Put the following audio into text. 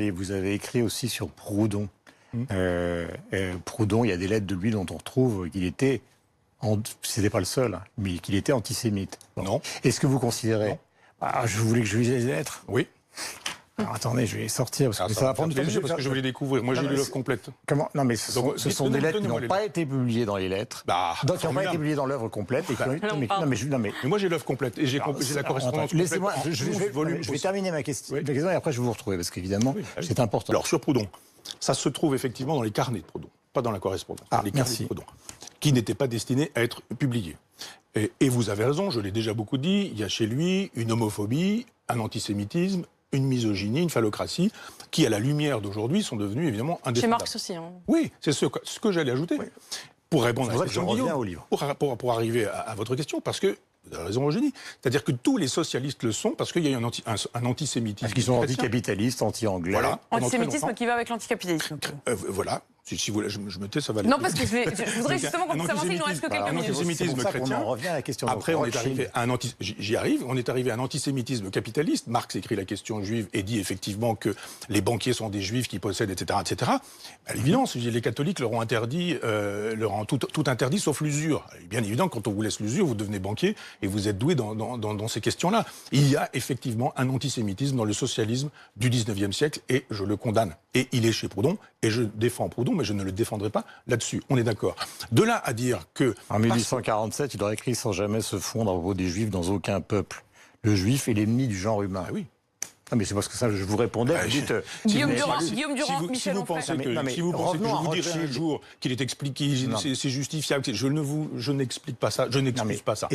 Et vous avez écrit aussi sur Proudhon. Proudhon, il y a des lettres de lui dont on retrouve qu'il était, c'était pas le seul, hein, mais qu'il était antisémite. Bon. Non. Est-ce que vous considérez... Je voulais que je lise les lettres. Oui. Alors attendez, je vais les sortir parce que ça va prendre du temps. Parce que je vais les découvrir. Moi, j'ai lu l'œuvre complète. Comment? Non, mais ce sont des lettres qui n'ont pas été publiées dans les lettres. Donc, qui n'ont pas été publiées dans l'œuvre complète. Mais moi, j'ai l'œuvre complète et j'ai la correspondance. Laissez-moi, je vais terminer ma question et après je vais vous retrouver parce qu'évidemment, c'est important. Alors, sur Proudhon, ça se trouve effectivement dans les carnets de Proudhon, pas dans la correspondance. Les carnets de Proudhon, qui n'étaient pas destinés à être publiés. Et vous avez raison, je l'ai déjà beaucoup dit, il y a chez lui une homophobie, un antisémitisme, une misogynie, une phallocratie, qui, à la lumière d'aujourd'hui, sont devenus évidemment indéfendables. Chez Marx aussi. Hein. Oui, c'est ce que j'allais ajouter. Oui. Pour répondre à je reviens au livre. Pour arriver à votre question, parce que vous avez raison, Eugénie. C'est-à-dire que tous les socialistes le sont parce qu'il y a eu un antisémitisme. Parce qu'ils sont anticapitalistes, anti-anglais. Voilà. Antisémitisme qui va avec l'anticapitalisme. Voilà. Si vous voulez, je me tais, ça va aller. Non, parce que je voudrais justement qu'on puisse avancer, il nous reste que quelques minutes. Antisémitisme chrétien. On revient à la question. Après, on est arrivé à j'y arrive. On est arrivé à un antisémitisme capitaliste. Marx écrit La question juive et dit effectivement que les banquiers sont des juifs qui possèdent, etc., etc. À l'évidence, les catholiques leur ont interdit, tout interdit sauf l'usure. Bien évidemment, quand on vous laisse l'usure, vous devenez banquier et vous êtes doué dans ces questions-là. Il y a effectivement un antisémitisme dans le socialisme du 19e siècle et je le condamne. Et il est chez Proudhon et je défends Proudhon, mais je ne le défendrai pas là-dessus. On est d'accord. De là à dire que... En 1847, il aurait écrit « Sans jamais se fondre à propos des Juifs dans aucun peuple. Le Juif est l'ennemi du genre humain. » oui. Non, mais c'est parce que ça, je vous répondais. Vous dites, Guillaume Durand, Michel Onfray. Si vous pensez que je vous dirai un jour qu'il est expliqué, c'est justifiable, je n'explique pas ça, je n'explique pas ça.